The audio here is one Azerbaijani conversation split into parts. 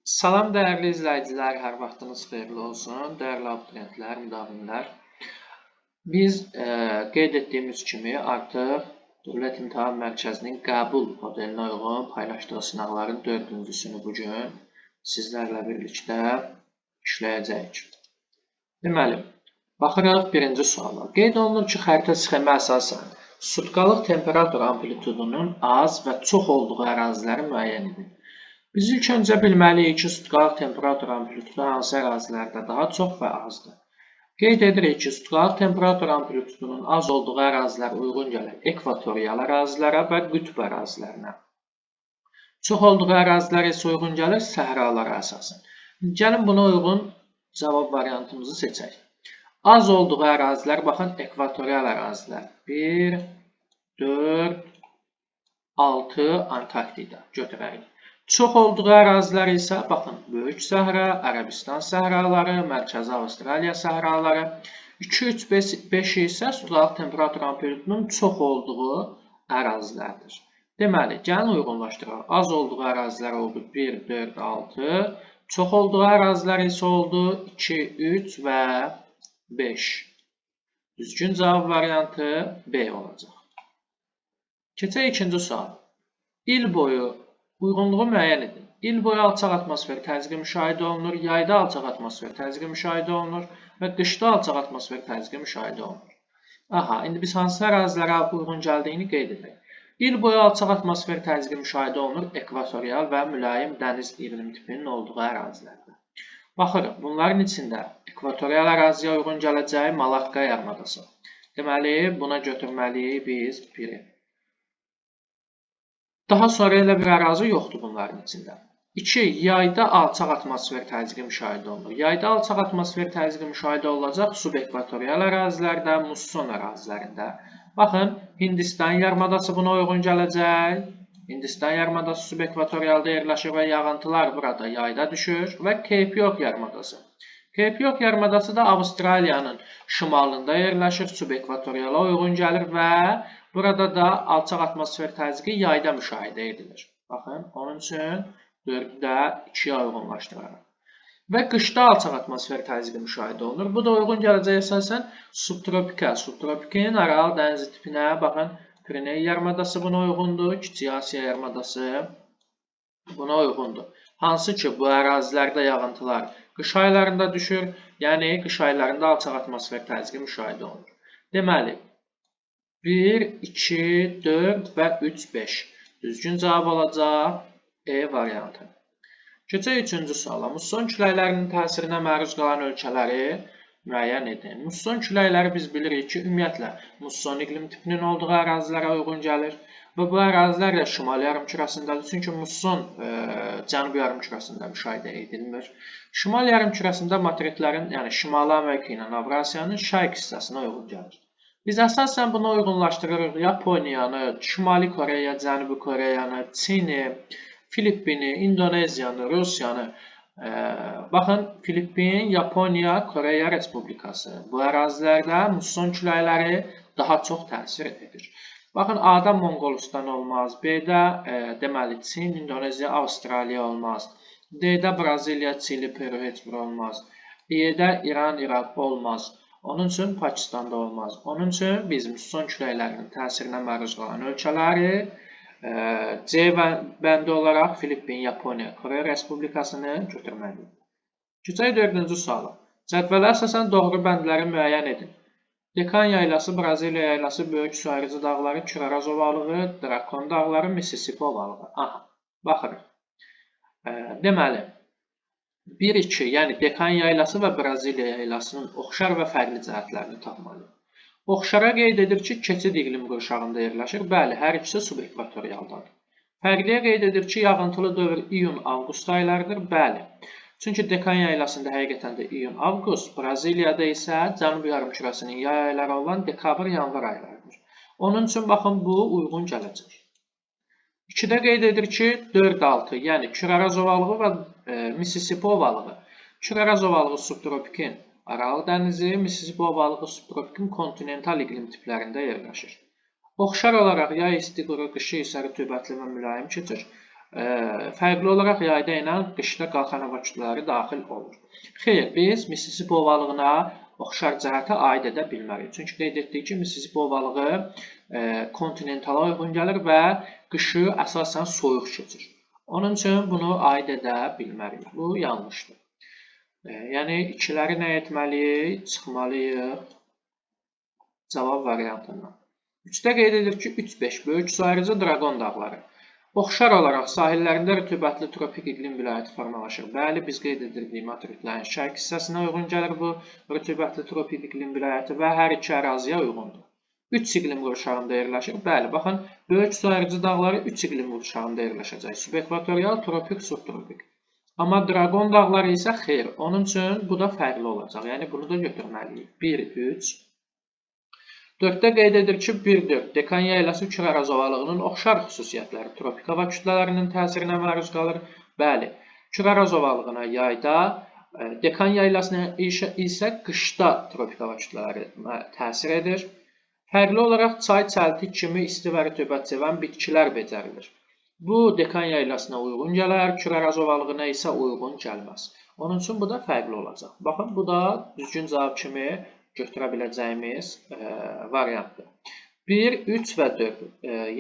Salam dəyərli izləyicilər, hər vaxtınız xeyirli olsun. Dəyərli abituriyentlər, müdavimlər. Biz qeyd etdiyimiz kimi artıq Dövlət İmtahan Mərkəzinin qəbul modelinə uyğun paylaşdığı sınaqların 4-cüsünü bugün sizlərlə birlikdə işləyəcəyik. Deməli, baxırıq birinci suala. Qeyd olunur ki, xəritə sxemə əsasən sutkalıq temperatur amplitudunun az və çox olduğu əraziləri müəyyən edin. Biz ilk öncə bilməliyik ki, sutkalıq temperatur amplitudu hansı ərazilərdə daha çox və azdır. Qeyd edirik ki, sutkalıq temperatur amplitudunun az olduğu ərazilər uyğun gəlir ekvatorial ərazilərə və qütb ərazilərinə. Çox olduğu ərazilər isə uyğun gəlir səhralara əsasən. Gəlin buna uyğun cavab variantımızı seçək. Az olduğu ərazilər, baxın, ekvatorial ərazilər. 1, 4, 6 Antarktida götürərik. Çox olduğu ərazilər isə, baxın, Böyük Səhra, Ərəbistan səhraları, Mərkəzi Avstraliya səhraları, 2, 3, 5 isə sutkalıq temperatur amplitudunun çox olduğu ərazilərdir. Deməli, gəlin uyğunlaşdıraq. Az olduğu ərazilər oldu 1, 4, 6, çox olduğu ərazilər isə oldu 2, 3 və 5. Düzgün cavab variantı B olacaq. Keçək ikinci sual. İl boyu uyğunluğu müəyyən edin. İl boyu alçaq atmosfer təzyiqi müşahidə olunur, yayda alçaq atmosfer təzyiqi müşahidə olunur və qışda alçaq atmosfer təzyiqi müşahidə olunur. Aha, indi biz hansı ərazilərə uyğun gəldiyini qeyd edək. İl boyu alçaq atmosfer təzyiqi müşahidə olunur ekvatorial və mülayim dəniz iqlim tipinin olduğu ərazilərdə. Baxırıq, bunların içində ekvatorial əraziyə uyğun gələcək Malakka yarımadası. Deməli, buna götürməliyik biz biri. Daha sonra elə bir ərazi yoxdur bunların içində. 2. Yayda alçaq atmosfer təzyiqi müşahidə olunur. Yayda alçaq atmosfer təzyiqi müşahidə olacaq subekvatorial ərazilərdə, musson ərazilərində. Baxın, Hindistan yarımadası buna uyğun gələcək. Hindistan yarımadası subekvatorialda yerləşir və yağıntılar burada yayda düşür və Cape York yarımadası. Cape York yarımadası da Avstraliyanın şimalında yerləşir, subekvatoriala uyğun gəlir və burada da alçaq atmosfer təzyiqi yayda müşahidə edilir. Baxın, onun üçün 4-də 2-yə uyğunlaşdıraraq. Və qışda alçaq atmosfer təzyiqi müşahidə olunur. Bu da uyğun gələcək əsasən subtropikə. Subtropikin Aral dənizi tipinə, baxın, Piriney yarımadası buna uyğundur, Kiçik Asiya yarımadası buna uyğundur. Hansı ki, bu ərazilərdə yağıntılar qış aylarında düşür, yəni qış aylarında alçaq atmosfer təzyiqi müşahidə olunur. Deməli, 1, 2, 4 və 3, 5. Düzgün cavab olacaq E variantı. Keçək üçüncü suala. Musson küləklərinin təsirinə məruz qalan ölkələri müəyyən edin. Musson küləkləri biz bilirik ki, ümumiyyətlə, musson iqlim tipinin olduğu ərazilərə uyğun gəlir və bu ərazilər də şimal yarımkürəsindədir. Çünki musson cənubi yarımkürəsində müşahidə edilmir. Şimal yarımkürəsində materitlərin, yəni Şimali Amerika ilə Avrasiyanın şərq hissəsinə uyğun gəlir. Biz əsasən buna uyğunlaşdırırıq Yaponiyanı, Şimali Koreya, Cənubi Koreyanı, Çini, Filippini, İndoneziyanı, Rusiyanı. Baxın, Filippin, Yaponiya, Koreya Respublikası. Bu ərazilərdə musson küləkləri daha çox təsir edir. Baxın, A-da Monqolistan olmaz, B-də deməli Çin, İndoneziya, Avstraliya olmaz, D-də Braziliya, Çili, Peru heç bir olmaz, E-də İran, İraq olmaz. Onun üçün Pakistanda olmaz. Onun üçün biz musson küləklərinin təsirinə məruz qalan ölkələri C bəndi olaraq Filippin, Yaponiya, Koreya Respublikasını götürməliyik. Keçək 4-cü suala. Cədvələ əsasən doğru bəndləri müəyyən edin. Dekan yaylası, Braziliya yaylası, Böyük su ayrıcı dağları, Küraraz ovalığı, Drakon dağları, Mississippi ovalığı. Aha, baxırıq. Deməli, 1-2, yəni Dekan yaylası və Braziliya yaylasının oxşar və fərqli cəhətlərini tapmalıyıq. Oxşara qeyd edir ki, keçid iqlim qurşağında yerləşir. Bəli, hər ikisi subekvatorialdadır. Fərqliyə qeyd edir ki, yağıntılı dövr iyun-avqust aylarıdır. Bəli, çünki Dekan yaylasında həqiqətən də iyun-avqust, Braziliyada isə Cənubi yarımkürəsinin yay ayları olan dekabr-yanvar aylarıdır. Onun üçün, baxın, bu uyğun gələcək. 2-də qeyd edir ki, 4-6, yəni Küraraz ovalığı və Mississippi ovalığı. Küraraz ovalığı subtropikin Aral dənizi, Mississippi ovalığı subtropikin kontinental iqlim tiplərində yerləşir. Oxşar olaraq yay isti quru, qışı isə rütubətli və mülayim keçir. fərqli olaraq yayda ilə qışda qalxan hava kütlələri daxil olur. Xeyr, biz Mississippi ovalığına oxşar cəhətə aid edə bilmərik. Çünki qeyd etdik ki, Mississippi ovalığı kontinentala uyğun gəlir və qışı əsasən soyuq keçir. Onun üçün bunu aid edə bilmərik. Bu yanlışdır. Yəni, ikiləri nə etməliyik? Çıxmalıyıq cavab variantından. 3-də qeyd edilir ki, 3-5 böyük su ayrıcı Draqon dağları. Oxşar olaraq sahillərində rütubətli tropik iqlim vilayəti formalaşır. Bəli, biz qeyd edirdik materiklərin şərq hissəsinə uyğun gəlir bu rütubətli tropik iqlim vilayəti və hər iki əraziyə uyğundur. 3 iqlim qurşağında yerləşir. Bəli, baxın, böyük su ayrıcı dağları 3 iqlim qurşağında yerləşəcək. Subekvatorial, tropik, subtropik. Amma Draqon dağları isə xeyr. Onun üçün bu da fərqli olacaq. Yəni, bunu da götürməliyik. 1, 3. 4-də qeyd edir ki, 1-4. Dekan yaylası Küləraz ovalığının oxşar xüsusiyyətləri tropik hava kütlələrinin təsirinə məruz qalır. Bəli, Küləraz ovalığına yayda, Dekan yaylasına isə qışda tropik hava kütlələri təsir edir. Fərqli olaraq çay, çəltik kimi isti və rütubət sevən bitkilər becərilir. Bu, Dekan yaylasına uyğun gələr, Küləraz ovalığına isə uyğun gəlməz. Onun üçün bu da fərqli olacaq. Baxın, bu da düzgün cavab kimi götürə biləcəyimiz variantdır. 1, 3 və 4.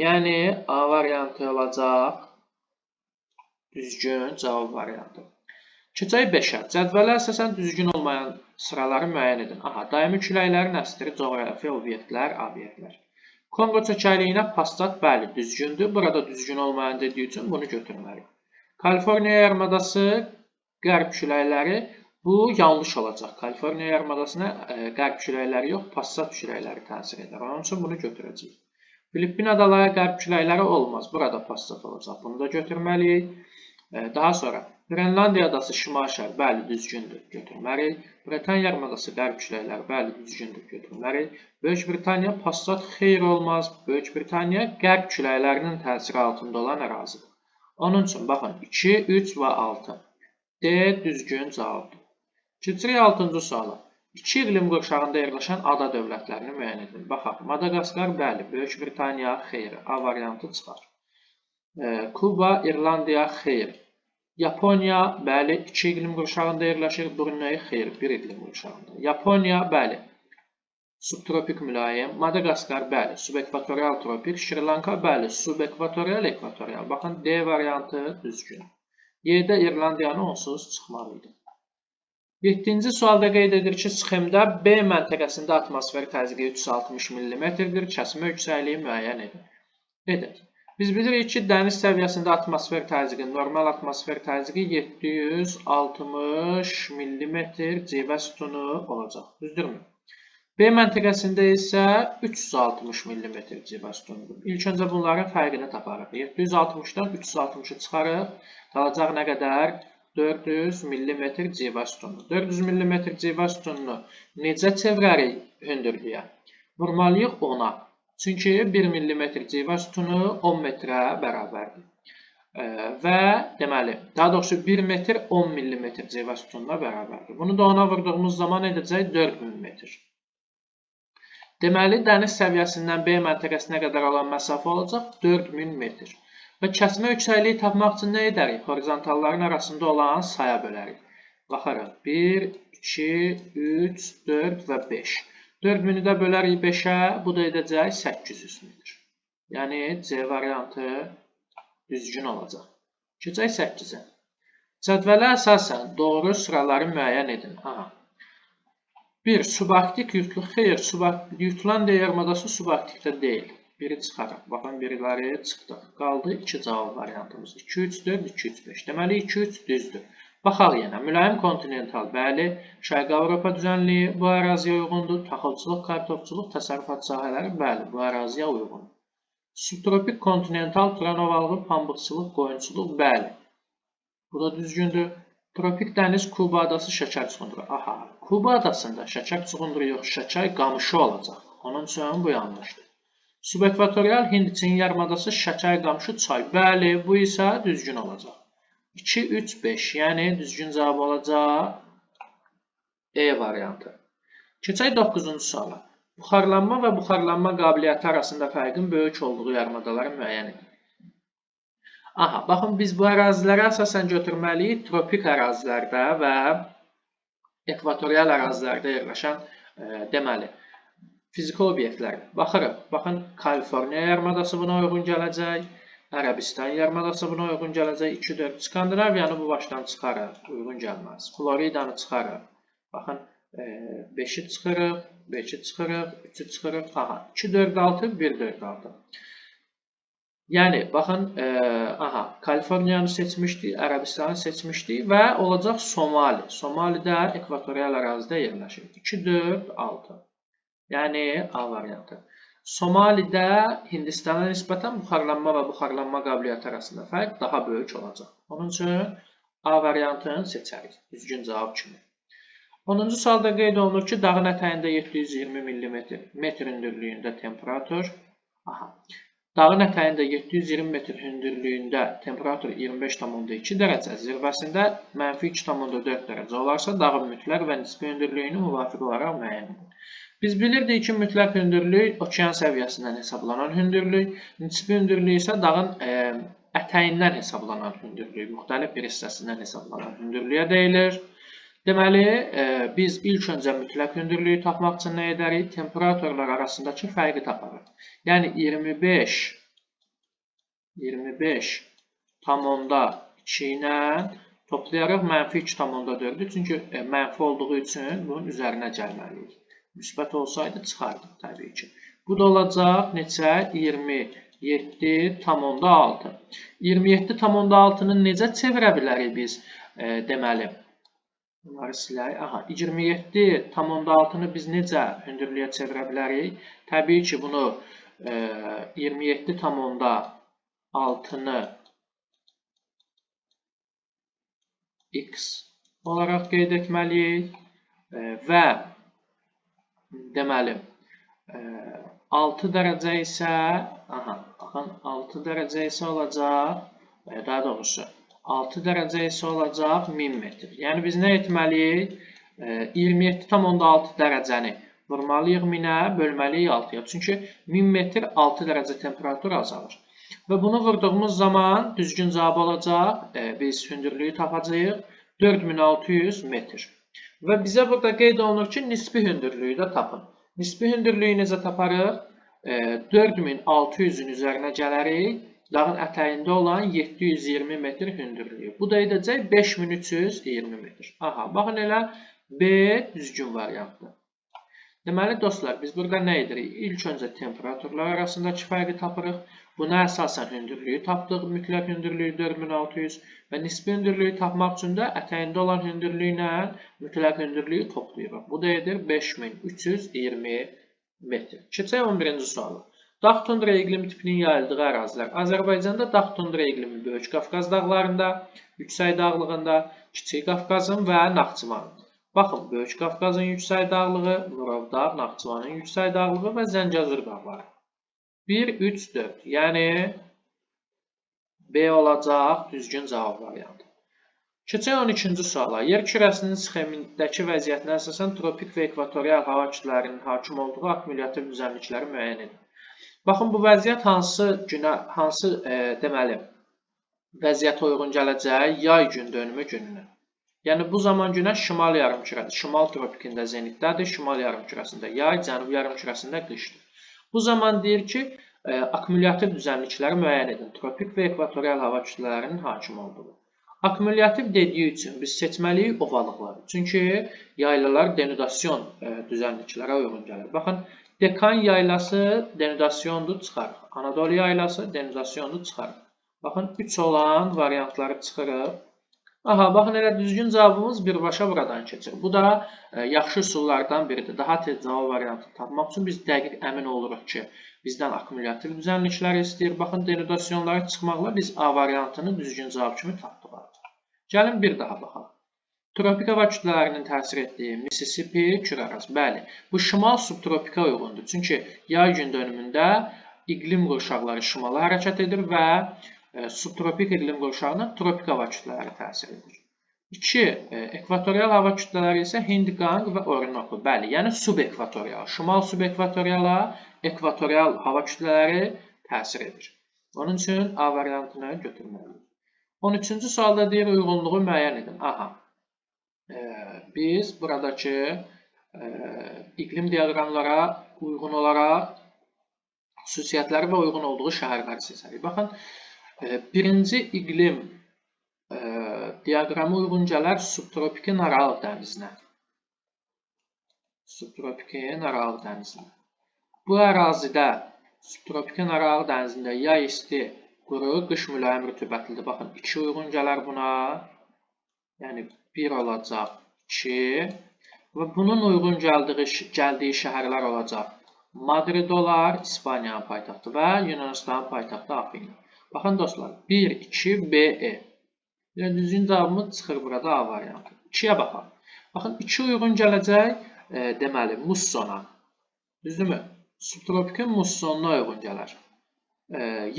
Yəni, A variantı olacaq düzgün cavab variantı. Keçək 5-ə. Cədvələ əsasən düzgün olmayan sıraları müəyyən edin. Aha, daimi küləklərin əsri, coğrafi obyektlər. Konqo çökəkliyinə Passat, bəli, düzgündür. Burada düzgün olmayan dediyi üçün bunu götürməliyik. Kaliforniya yarımadası, qərb küləkləri. Bu yanlış olacaq. Kaliforniya yarımadasına qərb küləkləri yox, Passat küləkləri təsir edir. Onun üçün bunu götürəcəyik. Filippin adaları qərb küləkləri olmaz. Burada Passat olacaq. Bunu da götürməliyik. Daha sonra Grenlandiya adası şimal-şərq, bəli, düzgündür. Götürməliyik. Britaniya yarımadası qərb küləkləri, bəli, düzgündür. Götürməliyik. Böyük Britaniya Passat xeyr olmaz. Böyük Britaniya qərb küləklərinin təsiri altında olan ərazidir. Onun üçün baxın 2, 3 və 6. D düzgün cavabdır. Keçirik 6-cı suala. 2 iqlim qurşağında yerləşən ada dövlətlərini müəyyən edin. Baxaq, Madagaskar, bəli, Böyük Britaniya, xeyr. A variantı çıxar. Kuba, İrlandiya, xeyr. Yaponiya, bəli, 2 iqlim qurşağında yerləşir. Brunei, xeyr, 1 iqlim qurşağında. Yaponiya, bəli, subtropik mülayim. Madagaskar, bəli, subekvatorial tropik. Şri Lanka, bəli, subekvatorial, ekvatorial. Baxın, D variantı düzgün. Y-də İrlandiyanı onsuz çıxmalıydı. 7-ci sualda qeyd edir ki, sxemdə B məntəqəsində atmosfer təzyiqi 360 mm-dir, kəsmə yüksəkliyi müəyyən edin. Edək. Biz bilirik ki, dəniz səviyyəsində atmosfer təzyiqi, normal atmosfer təzyiqi 760 mm civə sütunu olacaq. Düzdürmü? B məntəqəsində isə 360 mm civə sütunudur. İlk öncə bunların fərqini taparıq. 760-dan 360-ı çıxarıq. Qalacaq nə qədər? 400 mm civə sütunu. 400 mm civə sütununu necə çevirərik hündürlüyə? Vurmalıyıq 10-a. Çünki 1 mm civə sütunu 10 metrə bərabərdir. Və deməli, daha doğrusu 1 metr 10 mm civə sütununa bərabərdir. Bunu da ona vurduğumuz zaman edəcək 4000 metr. Deməli, dəniz səviyyəsindən B məntəqəsinə qədər olan məsafə olacaq 4000 metr. Və kəsmə yüksəkliyi tapmaq üçün nə edərik? Horizontalların arasında olan saya bölərik. Baxarıq. 1, 2, 3, 4 və 5. 4000-i də bölərik 5-ə. Bu da edəcək 800 metr. Yəni, C variantı düzgün olacaq. Keçək 8-ə. Cədvələ əsasən doğru sıraları müəyyən edin. 1. Subarktik yutlıq. Xeyr, yutulan yarımadası subarktikdə deyil. Biri çıxaraq. Baxın, biriləri çıxdıq. Qaldı 2 cavab variantımız. 2, 3, 4, 2, 3, 5. Deməli, 2, 3 düzdür. Baxaq yenə. Mülayim kontinental, bəli. Şərqi Avropa düzənliyi bu əraziyə uyğundur. Taxılçılıq, kartofçuluq, təsərrüfat sahələri, bəli, bu əraziyə uyğundur. Subtropik kontinental, turan ovalığı, pambıqçılıq, qoyunçuluq, bəli. Bu da düzgündür. Tropik dəniz, Kuba adası, şəkər çuxunduru. Aha, Kuba adasında şəkər çuxunduru yox, şəkər qamışı olacaq. Onun üçün bu yanlışdır. Subekvatorial Hind-Çin yarımadası, şəkər qamışı, çay. Bəli, bu isə düzgün olacaq. 2, 3, 5. Yəni, düzgün cavab olacaq E variantı. Keçək 9-cu suala. Buxarlanma və buxarlanma qabiliyyəti arasında fərqin böyük olduğu yarımadaları müəyyən edin. Aha, baxın biz bu əraziləri əsasən götürməliyik tropik ərazilərdə və ekvatorial ərazilərdə yerləşən deməli fiziki obyektlər. Baxırıq. Baxın, Kaliforniya yarımadası buna uyğun gələcək. Ərəbistan yarımadası buna uyğun gələcək. 2-4. Skandinaviyanı bu başdan çıxarıq. Uyğun gəlməz. Floridanı çıxarıq. Baxın, 5-i çıxırıq, 5-i çıxırıq, 3-ü çıxırıq. Aha, 2, 4, 6, 1, 4, 6. Yəni, baxın, Kaliforniyanı seçmişdik, Ərəbistanı seçmişdik və olacaq Somali. Somali də ekvatorial ərazidə yerləşir. 2, 4, 6. Yəni, A variantı. Somalidə Hindistana nisbətən buxarlanma və buxarlanma qabiliyyəti arasında fərq daha böyük olacaq. Onun üçün A variantını seçərik. Düzgün cavab kimi. 10-cu sualda qeyd olunur ki, dağın ətəyində 720 mm hündürlüyündə temperatur. Dağın ətəyində 720 metr hündürlüyündə temperatur 25,2 dərəcə, zirvəsində -2,4 dərəcə olarsa, dağın mütləq və nisbi hündürlüyünü müvafiq olaraq müəyyən edin. Biz bilirdik ki, mütləq hündürlük okean səviyyəsindən hesablanan hündürlük, nisbi hündürlük isə dağın ətəyindən hesablanan hündürlük, müxtəlif bir hissəsindən hesablanan hündürlüyə deyilir. Deməli, biz ilk öncə mütləq hündürlüyü tapmaq üçün nə edərik? Temperaturlar arasındakı fərqi taparıq. Yəni 25,2 ilə toplayaraq -2,4-dür. Çünki mənfi olduğu üçün bunun üzərinə gəlməliyik. Müsbət olsaydı çıxardıq təbii ki. Bu da olacaq neçə? 27,6. 27,6-nı necə çevirə bilərik biz? Deməli, bunları silək. 27,6-nı biz necə hündürlüyə çevirə bilərik? Təbii ki, bunu 27,6-nı x olaraq qeyd etməliyik və deməli 6 dərəcə isə 6 dərəcə isə olacaq, daha doğrusu 6 dərəcə isə olacaq 1000 metr. Yəni biz nə etməliyik? 27,6 dərəcəni vurmalıyıq 1000-ə, bölməliyik 6-ya. Çünki 1000 metr 6 dərəcə temperatur azalır. Və bunu vurduğumuz zaman düzgün cavab olacaq. Biz hündürlüyü tapacağıq. 4600 metr. Və bizə burada qeyd olunur ki, nisbi hündürlüyü də tapın. Nisbi hündürlüyü necə taparıq? 4600-ün üzərinə gələrik. Dağın ətəyində olan 720 metr hündürlüyü. Bu da edəcək 5320 metr. Baxın elə B düzgün variantdır. Deməli, dostlar, biz burada nə edirik? İlk öncə temperaturlar arasındakı fərqi tapırıq. Buna əsasən hündürlüyü tapdıq. Mütləq hündürlüyü 4600 və nisbi hündürlüyü tapmaq üçün də ətəyində olan hündürlüylə mütləq hündürlüyü toplayırıq. Bu da edir 5320 metr. Keçək 11-ci sualı. Dağ tundra iqlim tipinin yayıldığı ərazilər. Azərbaycanda dağ tundra iqlimi Böyük Qafqaz dağlarında, yüksək dağlığında, Kiçik Qafqazın və Naxçıvanın. Baxın, Böyük Qafqazın yüksək dağlığı, Murovdağ, Naxçıvanın yüksək dağlığı və Zəngəzur dağları. 1, 3, 4. Yəni, B olacaq düzgün cavab variantı. Keçək 12-ci suala. Yer kürəsinin sxemindəki vəziyyətinə əsasən tropik və ekvatorial hava kütlələrinin hakim olduğu akkumulyativ düzənlikləri müəyyən edin. Baxın, bu vəziyyət hansı deməli, vəziyyətə uyğun gələcək? Yay gün dönümü gününə. Yəni, bu zaman günəş şimal yarımkürədə, şimal tropikində zenitdədir, şimal yarımkürəsində yay, cənub yarımkürəsində qışdır. Bu zaman deyir ki, akkumulyativ düzənlikləri müəyyən edin. Tropik və ekvatorial hava kütlələrinin hakim olduğu. Akkumulyativ dediyi üçün biz seçməliyik ovalıqları. Çünki yaylalar denudasyon düzənliklərə uyğun gəlir. Baxın, Dekan yaylası denudasyondur, çıxarıq. Anadolu yaylası denudasyondur, çıxarıq. Baxın, 3 olan variantları çıxırıq. Baxın, elə düzgün cavabımız birbaşa buradan keçir. Bu da yaxşı üsullardan biridir. Daha tez cavab variantını tapmaq üçün biz dəqiq əmin oluruq ki, bizdən akkumulyativ düzənlikləri istəyir. Baxın, denudasyonları çıxmaqla biz A variantını düzgün cavab kimi tapdıq. Gəlin bir daha baxaq. Tropik hava kütlələrinin təsir etdiyi Mississippi küləraz. Bəli, bu şimal subtropika uyğundur. Çünki yay gün dönümündə iqlim qurşaqları şimala hərəkət edir və subtropik iqlim qurşağına tropik hava kütlələri təsir edir. 2. Ekvatorial hava kütlələri isə Hind-Qanq və Orinoco. Bəli, yəni subekvatorial. Şimal subekvatoriala ekvatorial hava kütlələri təsir edir. Onun üçün A variantını götürməliyik. 13-cü sualda deyir uyğunluğu müəyyən edin. Aha. Biz buradakı iqlim diaqramlara uyğun olaraq xüsusiyyətləri və uyğun olduğu şəhərləri seçərik. Baxın, birinci iqlim diaqramı uyğun gələr subtropiki Aralıq dənizinə. Subtropiki Aralıq dənizinə. Bu ərazidə subtropiki Aralıq dənizində yay isti, quru, qış mülayim rütubətlidir. Baxın, 2 uyğun gələr buna. Yəni 1 olacaq 2 və bunun uyğun gəldiyi şəhərlər olacaq. Madrid olar, İspaniyanın paytaxtı və Yunanistanın paytaxtı Afina. Baxın dostlar, 1, 2, BE. Yəni düzgün cavabımız çıxır burada A variantı. 2-yə baxaq. Baxın, 2 uyğun gələcək, deməli, mussona. Düzdürmü? Subtropikin mussonuna uyğun gələr.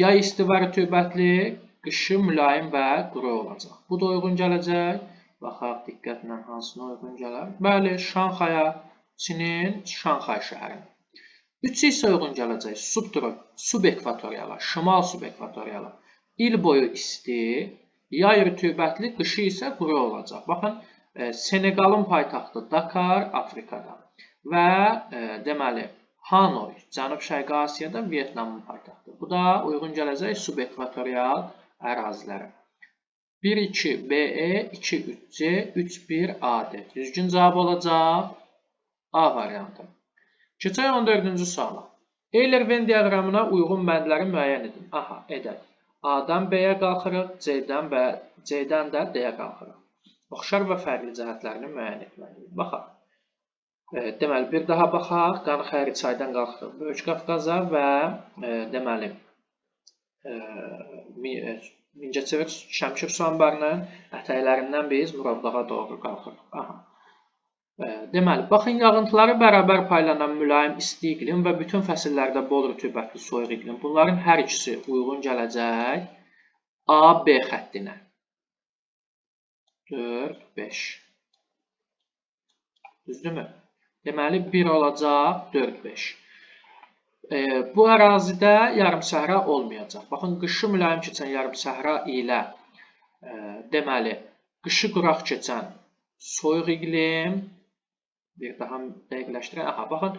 Yay isti və rütubətli, qışı mülayim və quru olacaq. Bu da uyğun gələcək. Baxaq, diqqətlə hansına uyğun gələr. Bəli, Şanxaya, Çinin Şanxay şəhərinə. 3 isə uyğun gələcək subekvatoriala, şimal subekvatoriala. İl boyu isti, yay rütubətli, qışı isə quru olacaq. Baxın, Senegalın paytaxtı Dakar, Afrikada və deməli, Hanoy, Cənub-Şərqi Asiyada Vyetnamın paytaxtı. Bu da uyğun gələcək subekvatorial ərazilərə. 1-2 BE, 2-3C, 3-1 AD. Düzgün cavab olacaq A variantı. Keçək 14-cü suala. Euler-Venn diaqramına uyğun bəndləri müəyyən edin. Aha, edək. A-dan B-yə qalxırıq, C-dən də D-yə qalxırıq. Oxşar və fərqli cəhətlərini müəyyən etməliyik. Baxaq. Deməli, bir daha baxaq. Qanı-Xəri çaydan qalxırıq Böyük Qafqaza və deməli, Mingəçevir Şəmkir su anbarının ətəklərindən biz Muraddağa doğru qalxırıq. Aha. Deməli, baxın, yağıntıları bərabər paylanan mülayim isti iqlim və bütün fəsillərdə bol rütubətli soyuq iqlim. Bunların hər ikisi uyğun gələcək A-B xəttinə. 4, 5. Düzdürmü? Deməli, 1 olacaq, 4, 5. Bu ərazidə yarımsəhra olmayacaq. Baxın, qışı mülayim keçən yarımsəhra ilə deməli, qışı quraq keçən soyuq iqlim, bir daha dəqiqləşdirək. Aha, baxın,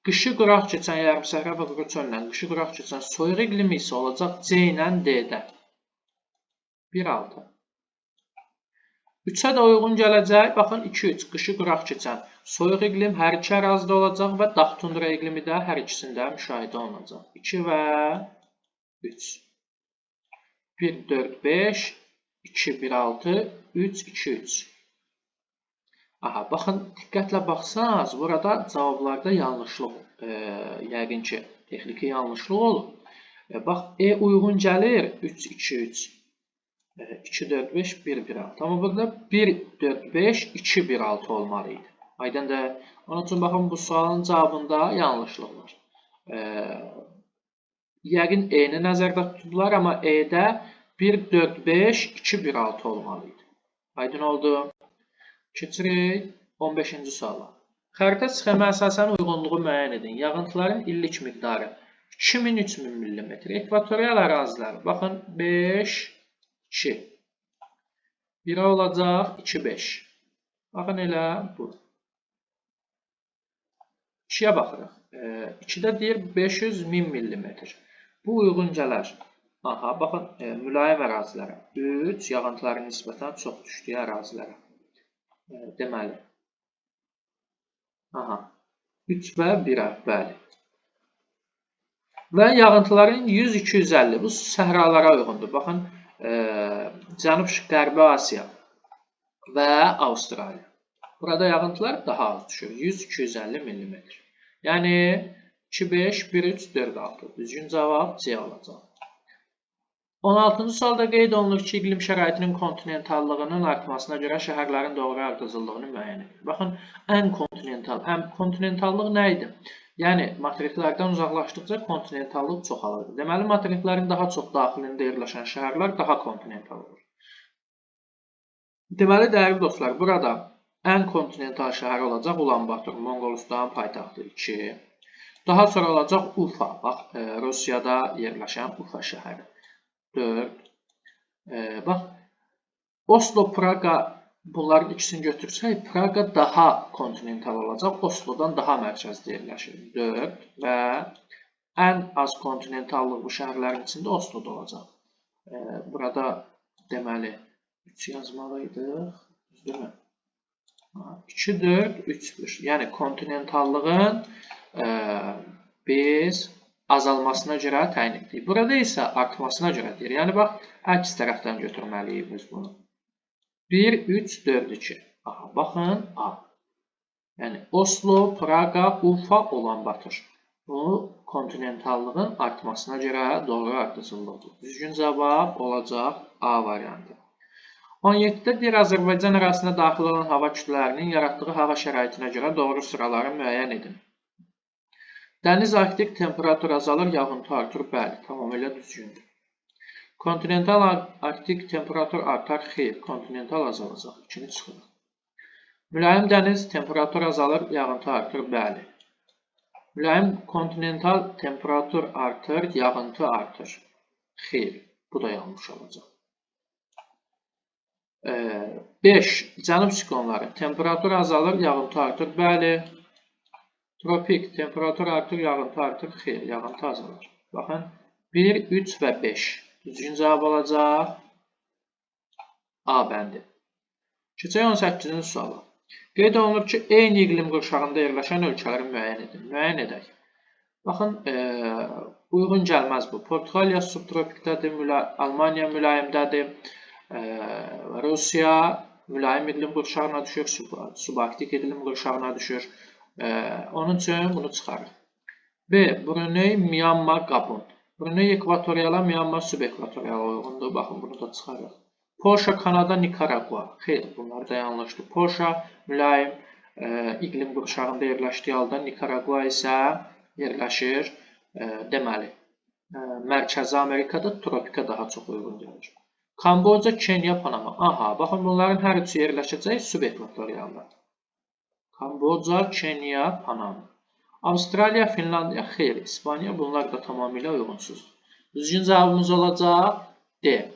qışı quraq keçən yarımsəhra və quru çöllə, qışı quraq keçən soyuq iqlim isə olacaq C ilə D-də. 1-6. 3-ə də uyğun gələcək. Baxın, 2-3 qışı quraq keçən soyuq iqlim hər iki ərazidə olacaq və dağ tundra iqlimi də hər ikisində müşahidə olunacaq. 2 və 3. 1, 4, 5, 2, 1, 6, 3, 2, 3. Aha, baxın, diqqətlə baxsanız, burada cavablarda yanlışlıq, yəqin ki, texniki yanlışlıq olur. Bax, E uyğun gəlir, 3, 2, 3. 2, 4, 5, 1, 1, 6. Amma burada 1, 4, 5, 2, 1, 6 olmalıydı. Aydındır. Onun üçün baxın, bu sualın cavabında yanlışlıq var. Yəqin E-ni nəzərdə tutublar, amma E-də 1, 4, 5, 2, 1, 6 olmalıydı. Aydın oldu. Keçirik 15-ci suala. Xəritə sxemə əsasən uyğunluğu müəyyən edin. Yağıntıların illik miqdarı 2000-3000 mm. Ekvatorial ərazilər. Baxın, 5, 2. 1 olacaq, 2, 5. Baxın, elə bu. 2-yə baxırıq. 2-də deyir 500-1000 mm. Bu uyğun gələr. Aha, baxın, mülayim ərazilərə. 3, yağıntıların nisbətən çox düşdüyü ərazilərə. Deməli. Aha, 3 və 1-ə, bəli. Və yağıntıların 100-250, bu səhralara uyğundur. Baxın, Cənub-Qərbi Asiya və Avstraliya. Burada yağıntılar daha az düşür. 100-250 mm. Yəni 2, 5, 1, 3, 4, 6. Düzgün cavab C olacaq. 16-cı sualda qeyd olunur ki, iqlim şəraitinin kontinentallığının artmasına görə şəhərlərin doğru ardıcıllığını müəyyən edir. Baxın, ən kontinentallıq nə idi? Yəni, materiklərdən uzaqlaşdıqca kontinentallıq çoxalır. Deməli, materiklərin daha çox daxilində yerləşən şəhərlər daha kontinental olur. Deməli, dəyərli dostlar, burada ən kontinental şəhər olacaq Ulan-Bator, Monqolistan paytaxtı 2. Daha sonra olacaq Ufa, bax, Rusiyada yerləşən Ufa şəhəri. 4. Bax, Oslo, Praga bunların ikisini götürsək, Praga daha kontinental olacaq. Oslodan daha mərkəzdə yerləşir. 4 və ən az kontinentallıq bu şəhərlərin içində Osloda olacaq. Burada deməli 3 yazmalıydıq. Düzdürmü? 2, 4, 3, 1. Yəni kontinentallığın biz azalmasına görə təyin etdik. Burada isə artmasına görə deyir. Yəni, bax, əks tərəfdən götürməliyik biz bunu. 1, 3, 4, 2. Aha, baxın, A. Yəni, Oslo, Praga, Urfa olan batır. Bu, kontinentallığın artmasına görə doğru ardıcıllıqdır. Düzgün cavab olacaq A variantı. 17-də deyir, Azərbaycan ərazisinə daxil olan hava kütlələrinin yaratdığı hava şəraitinə görə doğru sıraları müəyyən edin. Dəniz arktik temperatur azalır, yağıntı artır. Bəli, tamamilə düzgündür. Kontinental arktik temperatur artar. Xeyr, kontinental azalacaq. İkini çıxırıq. Mülayim dəniz temperatur azalır, yağıntı artır. Bəli. Mülayim kontinental temperatur artır, yağıntı artır. Xeyr, bu da yanlış olacaq. 5. Cənub siklonları. Temperatur azalır, yağıntı artır. Bəli. Tropik. Temperatur artır, yağıntı artır. Xeyr, yağıntı azalır. Baxın. 1, 3 və 5. Düzgün cavab olacaq. A bəndi. Keçək 18-ci suala. Qeyd olunur ki, eyni iqlim qurşağında yerləşən ölkələri müəyyən edin. Müəyyən edək. Baxın, uyğun gəlməz bu. Portuqaliya subtropikdədir, Almaniya mülayimdədir. Rusiya mülayim iqlim qurşağına düşür, subarktik iqlim qurşağına düşür. Onun üçün bunu çıxarır. B. Brunei, Myanmar, Gabon. Brunei ekvatoriala, Myanmar subekvatoriala uyğundur. Baxın, bunu da çıxarır. Polşa, Kanada, Nikaragua. Xeyr, bunlar da yanlışdır. Polşa mülayim iqlim qurşağında yerləşdiyi halda Nikaragua isə yerləşir. Deməli, Mərkəzi Amerikada tropika daha çox uyğun gəlir. Kamboca, Kenya, Panama. Aha, baxın, bunların hər üçü yerləşəcək subekvatorialda. Kamboca, Kenya, Panama. Avstraliya, Finlandiya, xeyr, İspaniya bunlar da tamamilə uyğunsuzdur. Düzgün cavabımız olacaq D.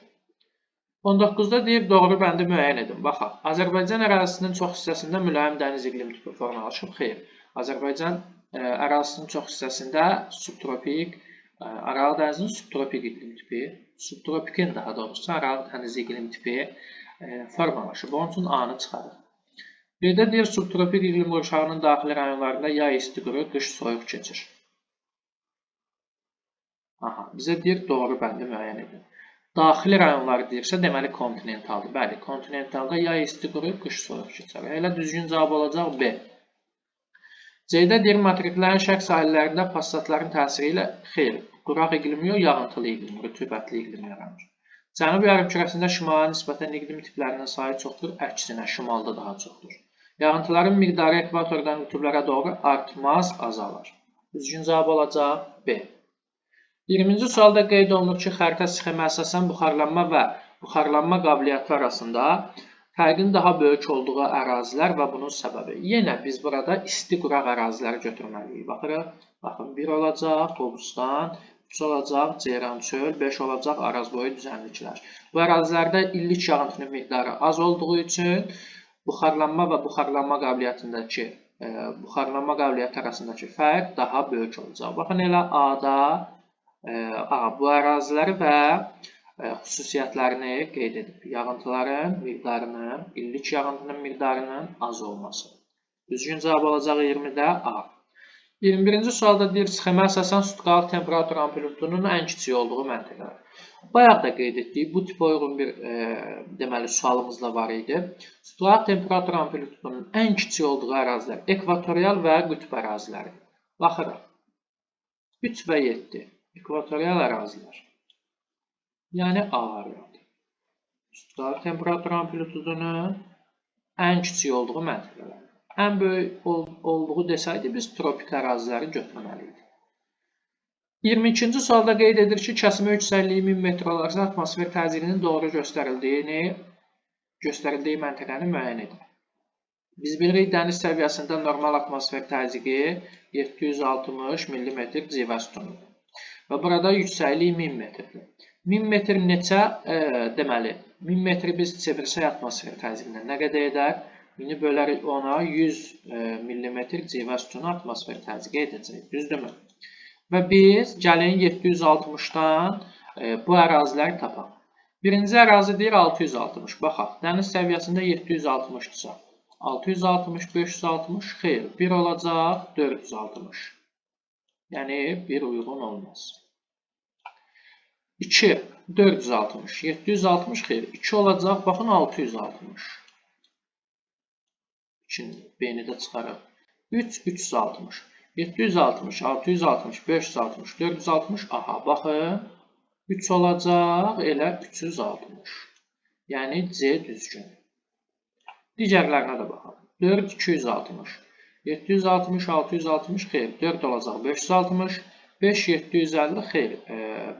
19-da deyir, doğru bəndi müəyyən edin. Baxaq, Azərbaycan ərazisinin çox hissəsində mülayim dəniz iqlim tipi formalaşıb. Xeyr, Azərbaycan ərazisinin çox hissəsində subtropik, Aralıq dənizinin subtropik iqlim tipi, subtropikin daha doğrusu Aralıq dəniz iqlim tipi formalaşıb. Onun üçün A-nı çıxarır. Bir-də deyir, subtropik iqlim qurşağının daxili rayonlarında yay isti quru, qış soyuq keçir. Aha, bizə deyir, doğru bəndi müəyyən edin. Daxili rayonları deyirsə, deməli kontinentaldır. Bəli, kontinentalda yay isti quru, qış soyuq keçir. Elə düzgün cavab olacaq B. C-də deyir, materiklərin şərq sahillərində passatların təsiri ilə xeyr, quraq iqlim yox, yağıntılı iqlim, rütubətli iqlim yaranır. Cənub yarımkürəsində şimala nisbətən iqlim tiplərinin sayı çoxdur, əksinə şimalda daha çoxdur. Yağıntıların miqdarı ekvatordan qütblərə doğru artmaz, azalır. Düzgün cavab olacaq B. 20-ci sualda qeyd olunur ki, xəritə sxemə əsasən buxarlanma və buxarlanma qabiliyyəti arasında fərqin daha böyük olduğu ərazilər və bunun səbəbi. Yenə biz burada isti quraq əraziləri götürməliyik. Baxırıq, baxın, 1 olacaq, Qobustan, 3 olacaq, Ceyran çöl, 5 olacaq, Arazboyu düzənliklər. Bu ərazilərdə illik yağıntının miqdarı az olduğu üçün buxarlanma və buxarlanma qabiliyyəti arasındakı fərq daha böyük olacaq. Baxın, elə A-da bu əraziləri və xüsusiyyətlərini qeyd edib. Yağıntıların miqdarının, illik yağıntının miqdarının az olması. Düzgün cavab olacaq 20-də A. 21-ci sualda deyir, sxemə əsasən sutqalıq temperatur amplitudunun ən kiçik olduğu məntəqələr. Bayaq da qeyd etdik, bu tipə uyğun bir deməli sualımız da var idi. Sutqalıq temperatur amplitudunun ən kiçik olduğu ərazilər ekvatorial və qütb əraziləri. Baxırıq. 3 və 7 ekvatorial ərazilər. Yəni A variantı. Sutqalıq temperatur amplitudunun ən kiçik olduğu məntəqələr. Ən böyük olduğu desəydi, biz tropik əraziləri götürməliydik. 22-ci sualda qeyd edir ki, kəsimə yüksəkliyi 1000 metr olarsa atmosfer təzyiqinin doğru göstərildiyi məntəqəni müəyyən edin. Biz bilirik, dəniz səviyyəsində normal atmosfer təzyiqi 760 mm civə sütunudur. Və burada yüksəkliyi 1000 metrdir. 1000 metr neçə? Deməli, 1000 metri biz çevirsək atmosfer təzyiqinə nə qədər edər? 1000-i bölərik ona 100 millimetr civə sütunu atmosfer təzyiqi edəcək. Düzdürmü? Və biz gəlin 760-dan bu əraziləri tapaq. Birinci ərazi deyir 660. Baxaq, dəniz səviyyəsində 760-dırsa. 660, 560, xeyr. 1 olacaq 460. Yəni 1 uyğun olmaz. 2, 460, 760, xeyr. 2 olacaq, baxın 660. 2-nin beyni də çıxaraq. 3, 360. 760, 660, 560, 460, aha, baxın. 3 olacaq, elə 360. Yəni C düzgün. Digərlərinə də baxalım. 4, 260. 760, 660, xeyr. 4 olacaq, 560. 5, 750, xeyr.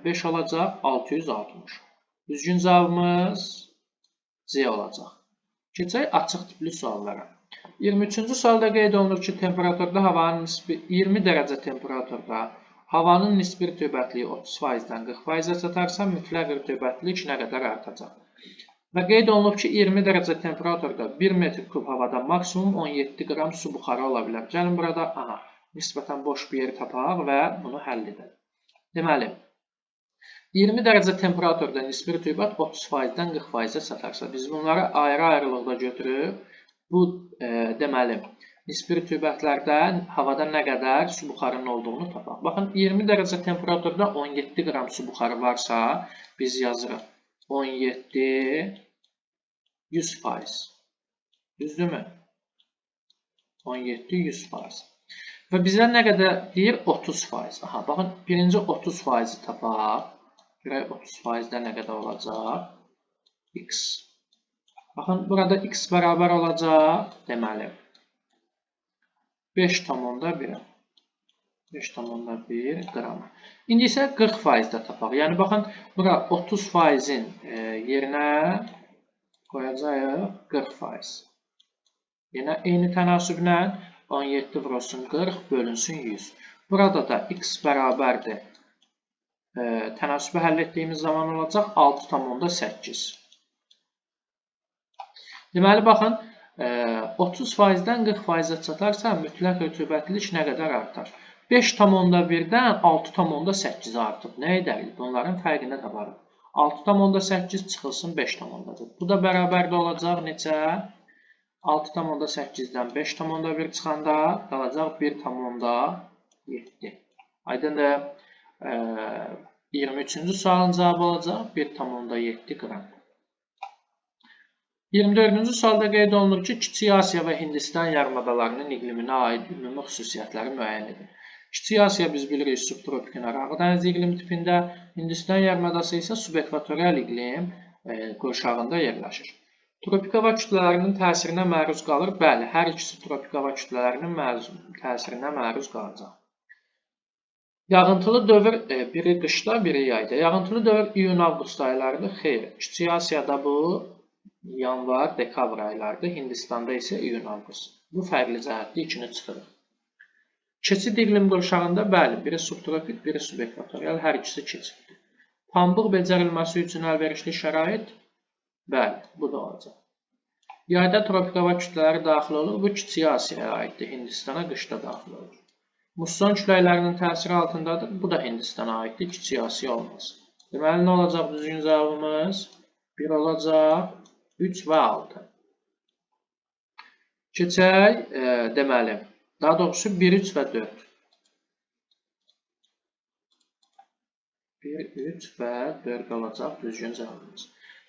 5 olacaq, 660. Düzgün cavabımız C olacaq. Keçək açıq tipli suallara. 23-cü sualda qeyd olunur ki, temperaturda havanın 20 dərəcə temperaturda havanın nisbi rütubətliyi 30%-dən 40%-ə çatarsa, mütləq rütubətlilik nə qədər artacaq? Və qeyd olunub ki, 20 dərəcə temperaturda 1 metr kub havada maksimum 17 qram su buxarı ola bilər. Gəlin burada, aha, nisbətən boş bir yeri tapaq və bunu həll edək. Deməli, 20 dərəcə temperaturda nisbi rütubət 30%-dən 40%-ə çatarsa, biz bunları ayrı-ayrılıqda götürüb, bu deməli, nisbi rütubətlərdə havada nə qədər su buxarının olduğunu tapaq. Baxın, 20 dərəcə temperaturda 17 qram su buxarı varsa, biz yazırıq 17 100%. Düzdürmü? 17 100%. Və bizə nə qədər deyir? 30%. Aha, baxın, birinci 30%-i tapaq. Görək 30%-də nə qədər olacaq? X. Baxın, burada X bərabər olacaq. Deməli, 5,1. 5,1 qram. İndi isə 40%-də tapaq. Yəni, baxın, bura 30%-in yerinə qoyacaq 40%. Yenə eyni tənasüblə 17 vurulsun 40 bölünsün 100. Burada da X bərabərdir. Tənasübü həll etdiyimiz zaman olacaq 6,8. Deməli, baxın, 30%-dən 40%-ə çatarsa, mütləq rütubətlilik nə qədər artar? 5,1-dən 6,8 artıb. Nə edərik? Bunların fərqini taparıq. 6,8 çıxılsın 5,1. Bu da bərabərdə olacaq neçə? 6,8-dən 5,1 çıxanda qalacaq 1,7. Aydındır, 23-cü sualın cavabı olacaq 1,7 qram. 24-cü sualda qeyd olunur ki, Kiçik Asiya və Hindistan yarımadalarının iqliminə aid ümumi xüsusiyyətləri müəyyən edin. Kiçik Asiya biz bilirik subtropik qəraq dəniz iqlim tipində, Hindistan yarımadası isə subekvatorial iqlim qurşağında yerləşir. Tropik hava kütlələrinin təsirinə məruz qalır. Bəli, hər ikisi tropik hava kütlələrinin təsirinə məruz qalacaq. Yağıntılı dövr biri qışda, biri yayda. Yağıntılı dövr iyun-avqust aylarıdır. Xeyr, Kiçik Asiyada bu yanvar, dekabr aylarıdır. Hindistanda isə iyun-avqust. Bu fərqli cəhətli ikini çıxırıq. Keçid iqlim qurşağında, bəli, biri subtropik, biri subekvatorial, hər ikisi keçiddir. Pambıq becərilməsi üçün əlverişli şərait, bəli, bu da olacaq. Yayda tropik hava kütlələri daxil olur, bu Kiçik Asiyaya aiddir, Hindistana qışda daxil olur. Musson küləklərinin təsiri altındadır, bu da Hindistana aiddir, Kiçik Asiya olmaz. Deməli, nə olacaq düzgün cavabımız? 1 olacaq, 3 və 6. Keçək, deməli, daha doğrusu 1, 3 və 4. 1, 3 və 4 olacaq düzgün cavabımız.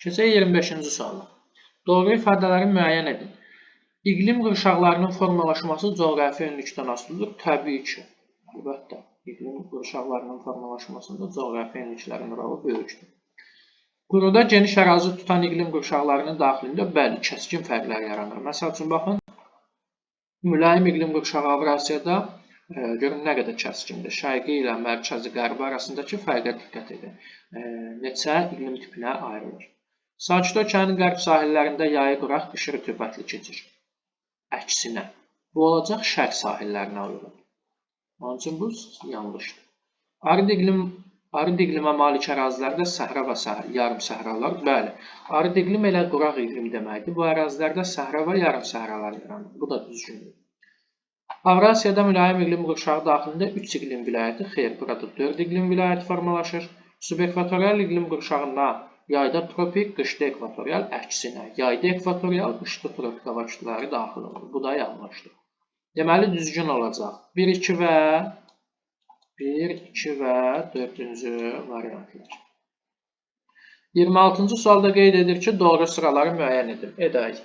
Keçək 25-ci suala. Doğru ifadələri müəyyən edin. İqlim qurşaqlarının formalaşması coğrafi ünlükdən asılıdır. Təbii ki, əlbəttə, iqlim qurşaqlarının formalaşmasında coğrafi ünlüklərin rolu böyükdür. Quruda geniş ərazi tutan iqlim qurşaqlarının daxilində bəli, kəskin fərqlər yaranır. Məsəl üçün, baxın, mülayim iqlim qurşağı Avrasiyada görün nə qədər kəskindir. Şərqi ilə mərkəzi qərbi arasındakı fərqə diqqət edin. Neçə iqlim tipinə ayrılır. Sakit okeanın qərb sahillərində yayı quraq, qışı rütubətli keçir. Əksinə, bu olacaq şərq sahillərinə uyğun. Onun üçün bu yanlışdır. Arid iqlim Arid iqlimə malik ərazilərdə səhra və yarım səhralar. Bəli, arid iqlim elə quraq iqlim deməkdir. Bu ərazilərdə səhra və yarım səhralar yaranır. Bu da düzgündür. Avrasiyada mülayim iqlim qurşağı daxilində 3 iqlim vilayəti, xeyr, burada 4 iqlim vilayəti formalaşır. Subekvatorial iqlim qurşağında yayda tropik, qışda ekvatorial, əksinə. Yayda ekvatorial, qışda tropik hava kütlələri daxil olur. Bu da yanlışdır. Deməli, düzgün olacaq. 1, 2 və 4-cü variantlar. 26-cı sualda qeyd edir ki, doğru sıraları müəyyən edək.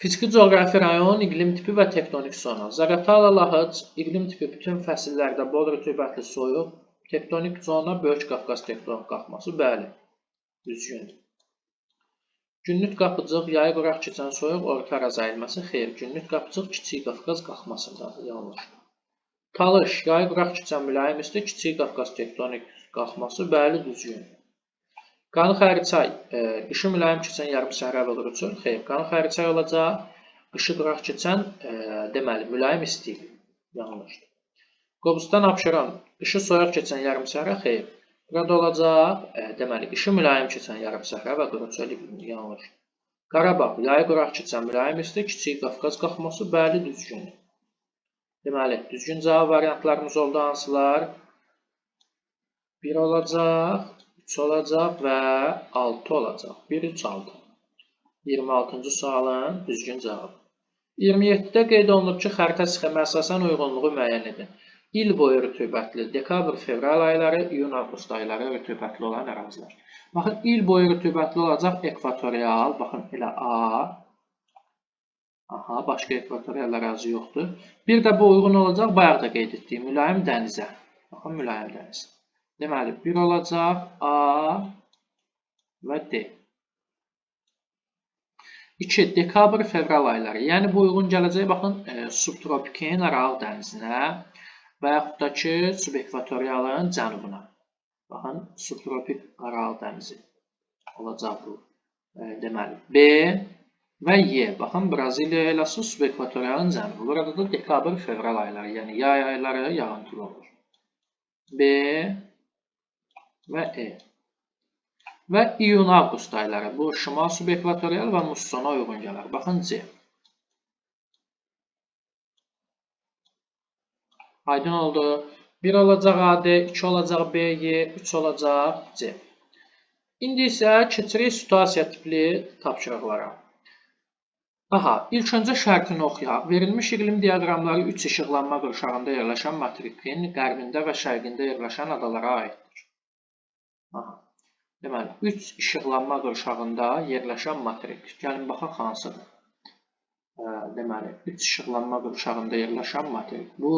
Fiziki coğrafi rayon, iqlim tipi və tektonik zona. Zaqatala, Lahıc, iqlim tipi bütün fəsillərdə bol rütubətli soyuq, tektonik zona, Böyük Qafqaz tektonik qalxması. Bəli, düzgündür. Günnüt qapıcıq, yayı quraq keçən soyuq, orta Araz əyilməsi. Xeyr, Günnüt qapıcıq Kiçik Qafqaz qalxmasındadır. Yanlışdır. Talış, yayı quraq keçən mülayim isti, Kiçik Qafqaz tektonik qalxması. Bəli, düzgündür. Qanı Xəriçay, qışı mülayim keçən yarım səhra və quruçur. Xeyr, Qanı Xəriçay olacaq. Qışı quraq keçən, deməli, mülayim isti. Yanlışdır. Qobustan Abşeron, qışı soyuq keçən yarım səhra. Xeyr. Burada olacaq, deməli, qışı mülayim keçən yarım səhra və quruçur. Yanlışdır. Qarabağ, yayı quraq keçən mülayim isti, Kiçik Qafqaz qalxması. Bəli, düzgündür. Deməli, düzgün cavab variantlarımız oldu hansılar? 1 olacaq, 3 olacaq və 6 olacaq. 1, 3, 6. 26-cı sualın düzgün cavabı. 27-də qeyd olunur ki, xəritə sxemə əsasən uyğunluğu müəyyən edin. İl boyu rütubətli, dekabr, fevral ayları, iyun, avqust ayları rütubətli olan ərazilər. Baxın, il boyu rütubətli olacaq ekvatorial, baxın, elə A. Aha, başqa ekvatorial ərazi yoxdur. Bir də bu uyğun olacaq, bayaq da qeyd etdiyim, mülayim dənizə. Baxın, mülayim dəniz. Deməli, 1 olacaq A və D. 2. Dekabr, fevral ayları. Yəni, bu uyğun gələcək, baxın, subtropikeyin Aralıq dənizinə və yaxud da ki, subekvatorialın cənubuna. Baxın, subtropik Aralıq dənizi olacaq bu. Deməli, B və Y. Baxın, Braziliya ilə subekvatorialın cənubu. Burada da dekabr, fevral ayları, yəni yay ayları yağıntılı olur. B və E. Və iyun, avqust ayları. Bu, şimal subekvatorial və mussona uyğun gələr. Baxın, C. Aydın oldu. 1 olacaq AD, 2 olacaq BY, 3 olacaq C. İndi isə keçirik situasiya tipli tapşırıqlara. Aha, ilk öncə şərtini oxuyaq. Verilmiş iqlim diaqramları 3 işıqlanma qurşağında yerləşən materikin qərbində və şərqində yerləşən adalara aiddir. Aha. Deməli, 3 işıqlanma qurşağında yerləşən materik. Gəlin, baxaq hansıdır. Deməli, 3 işıqlanma qurşağında yerləşən materik. Bu,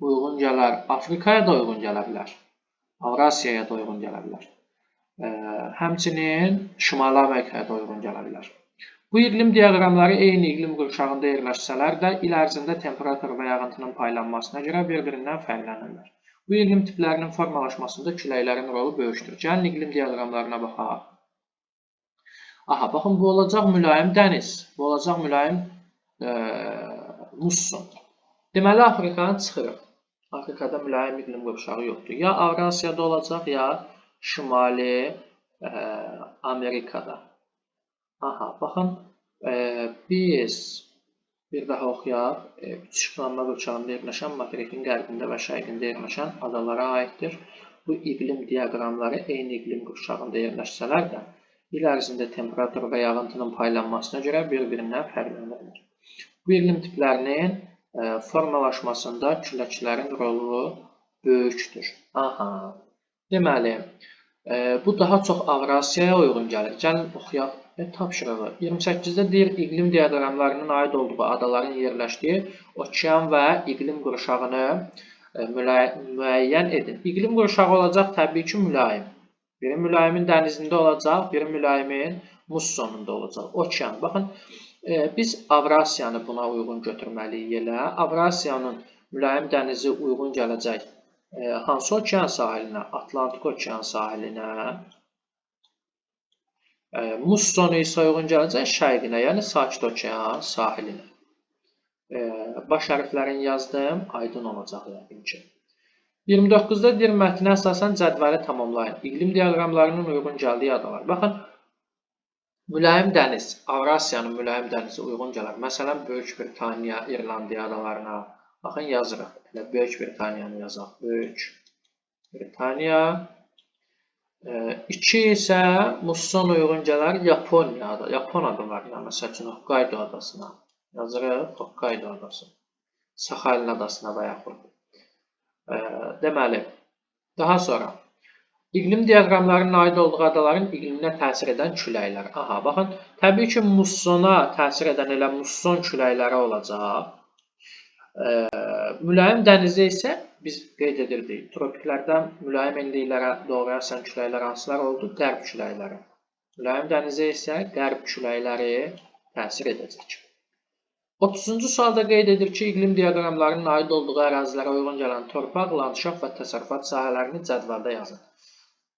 uyğun gələr. Afrikaya da uyğun gələ bilər. Avrasiyaya da uyğun gələ bilər. Həmçinin Şimali Amerikaya da uyğun gələ bilər. Bu iqlim diaqramları eyni iqlim qurşağında yerləşsələr də il ərzində temperatur və yağıntının paylanmasına görə bir-birindən fərqlənirlər. Bu iqlim tiplərinin formalaşmasında küləklərin rolu böyükdür. Gəlin, iqlim diaqramlarına baxaq. Aha, baxın, bu olacaq mülayim dəniz. Bu olacaq mülayim musson. Deməli, Afrikanı çıxırıq. Afrikada mülayim iqlim qurşağı yoxdur. Ya Avrasiyada olacaq, ya Şimali Amerikada. Aha, baxın, biz bir daha oxuyaq. 3 işıqlanma qurşağında yerləşən materikin qərbində və şərqində yerləşən adalara aiddir. Bu iqlim diaqramları eyni iqlim qurşağında yerləşsələr də, il ərzində temperatur və yağıntının paylanmasına görə bir-birindən fərqlənirlər. Bu iqlim tiplərinin formalaşmasında küləklərin rolu böyükdür. Aha. Deməli, bu daha çox Avrasiyaya uyğun gəlir. Gəlin, oxuyaq. Tapşırığı. 28-də deyir, iqlim diaqramlarının aid olduğu adaların yerləşdiyi okean və iqlim qurşağını müəyyən edin. İqlim qurşağı olacaq təbii ki, mülayim. Biri mülayimin dənizində olacaq, biri mülayimin mussonunda olacaq. Okean. Baxın, biz Avrasiyanı buna uyğun götürməliyik elə. Avrasiyanın mülayim dənizi uyğun gələcək hansı okean sahilinə? Atlantik okean sahilinə. Mussonu isə uyğun gələcək şərqinə, yəni Sakit okean sahilinə. Baş hərflərini yazdım, aydın olacaq yəqin ki. 29-da deyir, mətnə əsasən cədvəli tamamlayın. İqlim diaqramlarının uyğun gəldiyi adalar. Baxın, mülayim dəniz, Avrasiyanın mülayim dənizi uyğun gələr. Məsələn, Böyük Britaniya, İrlandiya adalarına. Baxın, yazırıq. Böyük Britaniyanı yazaq. Böyük Britaniya. 2 isə musson uyğun gələr Yaponiyada. Yapon adalarına, məsəl üçün Hokkaido adasına. Yazırıq, Hokkaido adası. Saxalin adasına və yaxud. Deməli, daha sonra iqlim diaqramlarının aid olduğu adaların iqliminə təsir edən küləklər. Aha, baxın, təbii ki, mussona təsir edən elə musson küləkləri olacaq. Mülayim dənizdə isə biz qeyd edirdik, tropiklərdən mülayim enliklərə doğru əsən küləklər hansılar oldu? Qərb küləkləri. Mülayim dənizdə isə qərb küləkləri təsir edəcək. 30-cu sualda qeyd edir ki, iqlim diaqramlarının aid olduğu ərazilərə uyğun gələn torpaq, landşaft və təsərrüfat sahələrini cədvəldə yazın.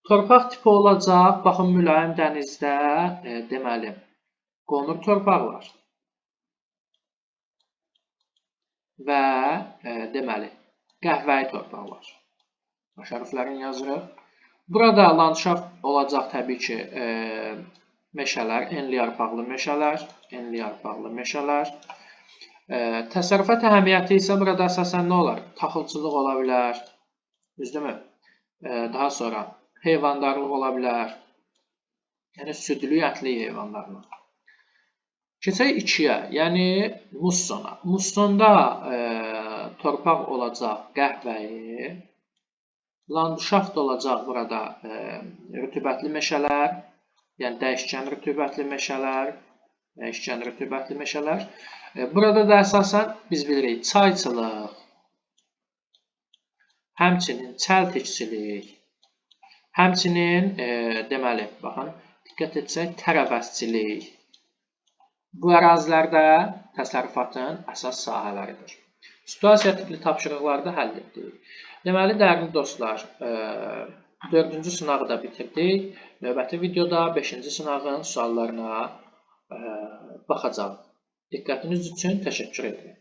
Torpaq tipi olacaq, baxın, mülayim dənizdə deməli, qonur torpaqlar və deməli, qəhvəyi torpaqlar. Hərflərini yazırıq. Burada landşaft olacaq təbii ki, meşələr, enli yarpaqlı meşələr. Təsərrüfat əhəmiyyəti isə burada əsasən nə olar? Taxılçılıq ola bilər, düzdürmü? Daha sonra heyvandarlıq ola bilər, yəni südlü, ətli heyvanlarla. Keçək 2-yə, yəni mussona. Mussonda torpaq olacaq qəhvəyi, landşaft olacaq burada rütubətli meşələr, yəni dəyişkən rütubətli meşələr. Burada da əsasən biz bilirik çayçılıq, həmçinin çəltikçilik, həmçinin deməli, baxın, diqqət etsək, tərəvəzçilik. Bu ərazilərdə təsərrüfatın əsas sahələridir. Situasiya tipli tapşırıqları da həll etdik. Deməli, dəyərli dostlar, 4-cü sınağı da bitirdik. Növbəti videoda 5-ci sınağın suallarına baxacağıq. Diqqətiniz üçün təşəkkür edirəm.